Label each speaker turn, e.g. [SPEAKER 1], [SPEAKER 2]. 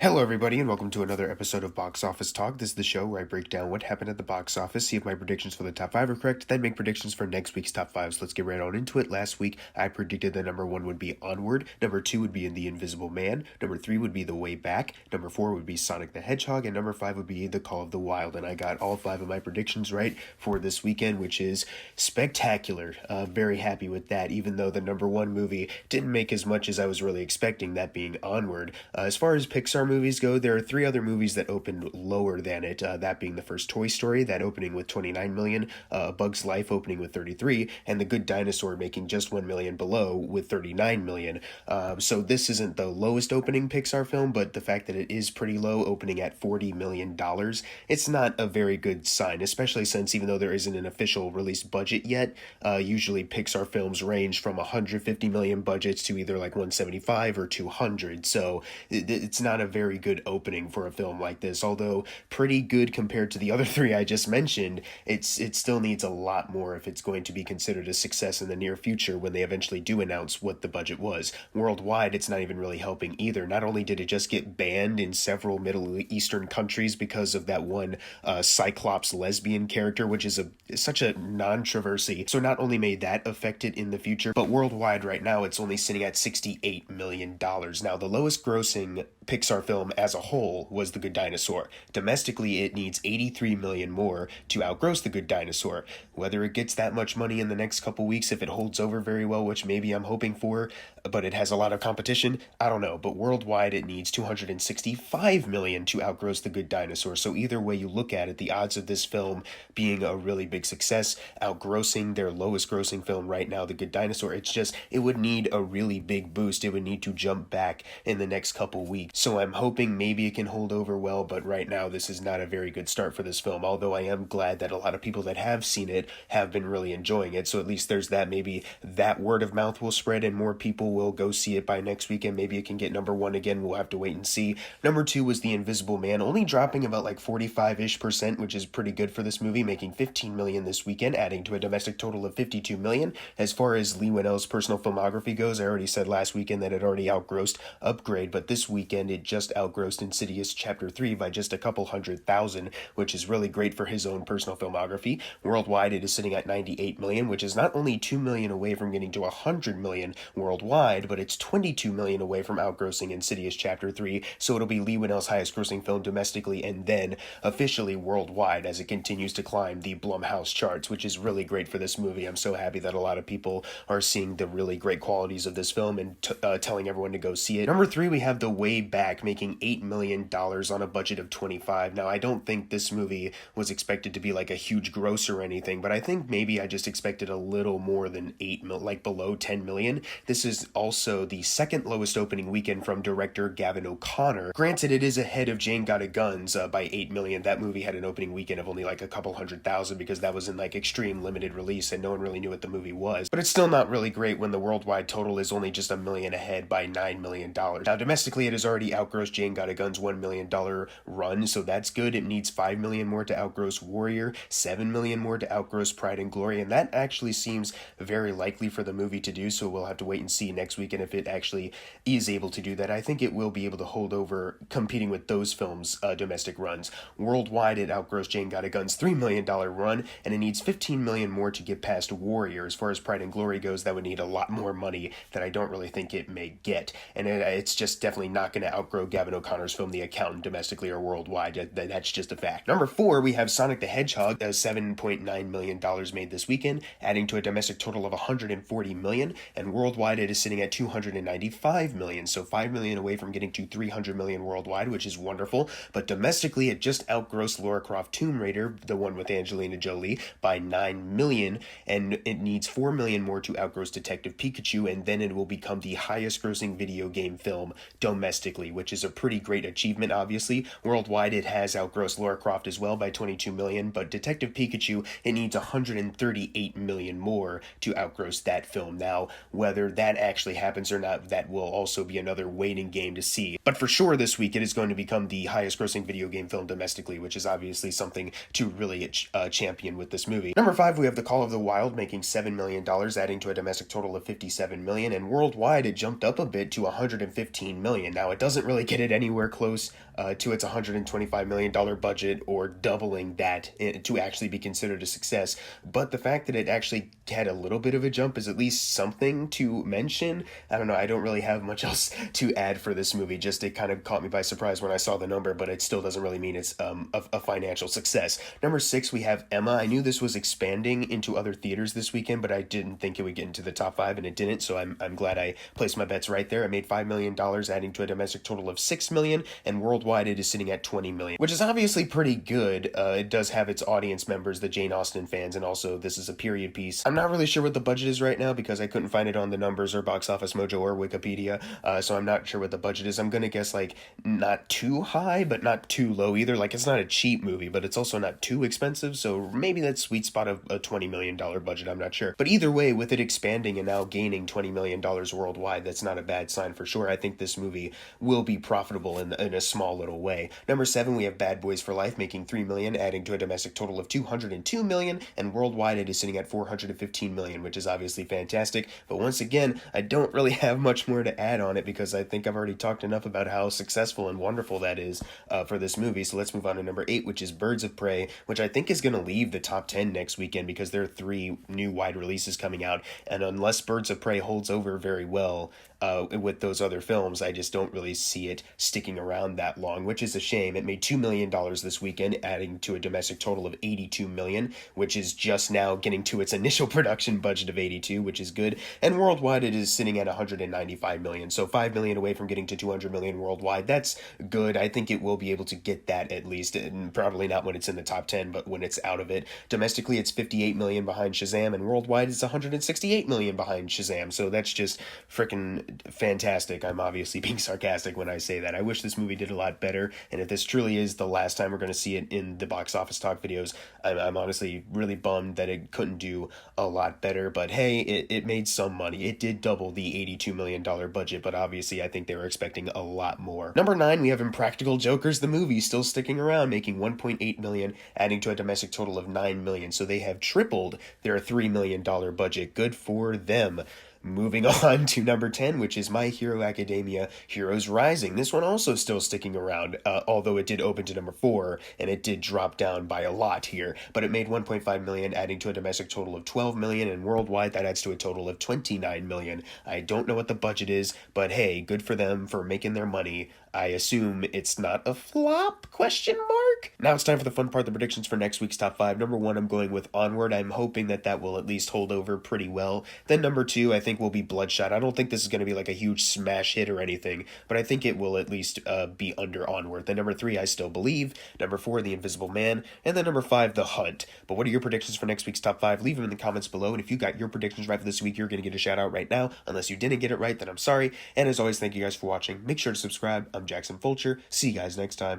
[SPEAKER 1] Hello, everybody, and welcome to another episode of Box Office Talk. This is the show where I break down what happened at the box office, see if my predictions for the top 5 are correct, then make predictions for next week's top 5. So let's get right on into it. Last week, I predicted that number 1 would be Onward, number 2 would be In the Invisible Man, number 3 would be The Way Back, number 4 would be Sonic the Hedgehog, and number 5 would be The Call of the Wild. And I got all 5 of my predictions right for this weekend, which is spectacular. Very happy with that, even though the number 1 movie didn't make as much as I was really expecting, that being Onward. As far as Pixar movies go, there are 3 other movies that opened lower than it, that being the first Toy Story, that opening with 29 million, Bug's Life opening with 33, and The Good Dinosaur making just 1 million below with 39 million. So this isn't the lowest opening Pixar film, but the fact that it is pretty low, opening at $40 million, it's not a very good sign, especially since even though there isn't an official release budget yet, usually Pixar films range from 150 million budgets to either like 175 or 200, so it's not a very good opening for a film like this. Although pretty good compared to the other 3 I just mentioned, it still needs a lot more if it's going to be considered a success in the near future when they eventually do announce what the budget was. Worldwide, it's not even really helping either. Not only did it just get banned in several Middle Eastern countries because of that one Cyclops lesbian character, which is such a non-controversy, so not only may that affect it in the future, but worldwide right now it's only sitting at $68 million. Now, the lowest grossing Pixar film as a whole was The Good Dinosaur. Domestically, it needs 83 million more to outgross The Good Dinosaur. Whether it gets that much money in the next couple weeks, if it holds over very well, which maybe I'm hoping for, but it has a lot of competition, I don't know. But worldwide, it needs 265 million to outgross The Good Dinosaur. So either way you look at it, the odds of this film being a really big success, outgrossing their lowest grossing film right now, The Good Dinosaur, it would need a really big boost. It would need to jump back in the next couple weeks. So I'm hoping maybe it can hold over well, but right now this is not a very good start for this film, although I am glad that a lot of people that have seen it have been really enjoying it. So at least there's that. Maybe that word of mouth will spread and more people will go see it by next weekend. Maybe it can get number 1 again. We'll have to wait and see. Number 2 was The Invisible Man, only dropping about like 45-ish%, which is pretty good for this movie, making 15 million this weekend, adding to a domestic total of 52 million. As far as Leigh Whannell's personal filmography goes, I already said last weekend that it already outgrossed Upgrade, but this weekend it just outgrossed Insidious Chapter 3 by just a couple 100,000, which is really great for his own personal filmography. Worldwide, it is sitting at 98 million, which is not only 2 million away from getting to 100 million worldwide, but it's 22 million away from outgrossing Insidious Chapter 3, so it'll be Leigh Whannell's highest grossing film domestically and then officially worldwide as it continues to climb the Blumhouse charts, which is really great for this movie. I'm so happy that a lot of people are seeing the really great qualities of this film and telling everyone to go see it. Number 3, we have The Way Back, making $8 million on a budget of 25. Now, I don't think this movie was expected to be like a huge gross or anything, but I think maybe I just expected a little more than 8 million, like below 10 million. This is also the second lowest opening weekend from director Gavin O'Connor. Granted, it is ahead of Jane Got a Guns by 8 million. That movie had an opening weekend of only like a couple 100,000 because that was in like extreme limited release and no one really knew what the movie was. But it's still not really great when the worldwide total is only just $1 million ahead by $9 million. Now, domestically, it has already outgrossed Jane Got a Gun's $1 million run, so that's good. It needs 5 million more to outgross Warrior, 7 million more to outgross Pride and Glory, and that actually seems very likely for the movie to do, so we'll have to wait and see next weekend if it actually is able to do that. I think it will be able to hold over competing with those films' domestic runs. Worldwide, it outgrossed Jane Got a Gun's $3 million run, and it needs 15 million more to get past Warrior. As far as Pride and Glory goes, that would need a lot more money that I don't really think it may get, and it's just definitely not going to outgrow Gavin O'Connor's film The Accountant domestically or worldwide. That's just a fact. Number 4, we have Sonic the Hedgehog, $7.9 million made this weekend, adding to a domestic total of 140 million, and worldwide it is sitting at 295 million, so 5 million away from getting to 300 million worldwide, which is wonderful. But domestically, it just outgrossed Lara Croft Tomb Raider, the one with Angelina Jolie, by 9 million, and it needs 4 million more to outgross Detective Pikachu, and then it will become the highest grossing video game film domestically, which is a pretty great achievement, obviously. Worldwide, it has outgrossed Lara Croft as well by 22 million, but Detective Pikachu, it needs 138 million more to outgross that film. Now, whether that actually happens or not, that will also be another waiting game to see. But for sure this week, it is going to become the highest grossing video game film domestically, which is obviously something to really champion with this movie. Number 5, we have The Call of the Wild, making $7 million, adding to a domestic total of 57 million, and worldwide, it jumped up a bit to 115 million. Now, it doesn't doesn't really get it anywhere close to its $125 million budget or doubling that to actually be considered a success. But the fact that it actually had a little bit of a jump is at least something to mention. I don't know, I don't really have much else to add for this movie. Just it kind of caught me by surprise when I saw the number, but it still doesn't really mean it's a financial success. Number 6, we have Emma. I knew this was expanding into other theaters this weekend, but I didn't think it would get into the top 5, and it didn't, so I'm glad I placed my bets right there. I made $5 million, adding to a domestic total of $6 million, and worldwide it is sitting at $20 million, which is obviously pretty good. It does have its audience members, the Jane Austen fans, and also this is a period piece. I'm not really sure what the budget is right now because I couldn't find it on the numbers or Box Office Mojo or Wikipedia, so I'm not sure what the budget is. I'm gonna guess like not too high, but not too low either. Like, it's not a cheap movie, but it's also not too expensive, so maybe that sweet spot of a $20 million budget, I'm not sure. But either way, with it expanding and now gaining $20 million worldwide, that's not a bad sign for sure. I think this movie will be profitable in a small little way. Number 7, we have Bad Boys for Life, making $3 million, adding to a domestic total of $202 million, and worldwide it is sitting at $415 million, which is obviously fantastic. But once again, I don't really have much more to add on it because I think I've already talked enough about how successful and wonderful that is for this movie. So let's move on to number 8, which is Birds of Prey, which I think is going to leave the top 10 next weekend because there are 3 new wide releases coming out, and unless Birds of Prey holds over very well with those other films, I just don't really see it sticking around that long, which is a shame. It made $2 million this weekend, adding to a domestic total of $82 million, which is just now getting to its initial production budget of $82, which is good, and worldwide it is sitting at $195 million, so $5 million away from getting to $200 million worldwide. That's good. I think it will be able to get that at least, and probably not when it's in the top 10, but when it's out of it. Domestically, it's $58 million behind Shazam, and worldwide it's $168 million behind Shazam, so that's just freaking fantastic. I'm obviously being sarcastic when I say that. I wish this movie did a lot better, and if this truly is the last time we're going to see it in the box office talk videos, I'm honestly really bummed that it couldn't do a lot better, but hey, it made some money. It did double the $82 million budget, but obviously I think they were expecting a lot more. Number 9, we have Impractical Jokers, the movie, still sticking around, making $1.8 million, adding to a domestic total of $9 million, so they have tripled their $3 million budget. Good for them. Moving on to number 10, which is My Hero Academia Heroes Rising. This one also still sticking around, although it did open to number 4, and it did drop down by a lot here. But it made $1.5 million, adding to a domestic total of $12 million, and worldwide that adds to a total of $29 million. I don't know what the budget is, but hey, good for them for making their money. I assume it's not a flop, question mark? Now it's time for the fun part, the predictions for next week's top 5. Number 1, I'm going with Onward. I'm hoping that will at least hold over pretty well. Then number 2, I think will be Bloodshot. I don't think this is going to be like a huge smash hit or anything, but I think it will at least be under Onward. Then number 3, I Still Believe. Number 4, The Invisible Man. And then number 5, The Hunt. But what are your predictions for next week's top 5? Leave them in the comments below, and if you got your predictions right for this week, you're going to get a shout out right now. Unless you didn't get it right, then I'm sorry. And as always, thank you guys for watching. Make sure to subscribe. I'm Jackson Fulcher. See you guys next time.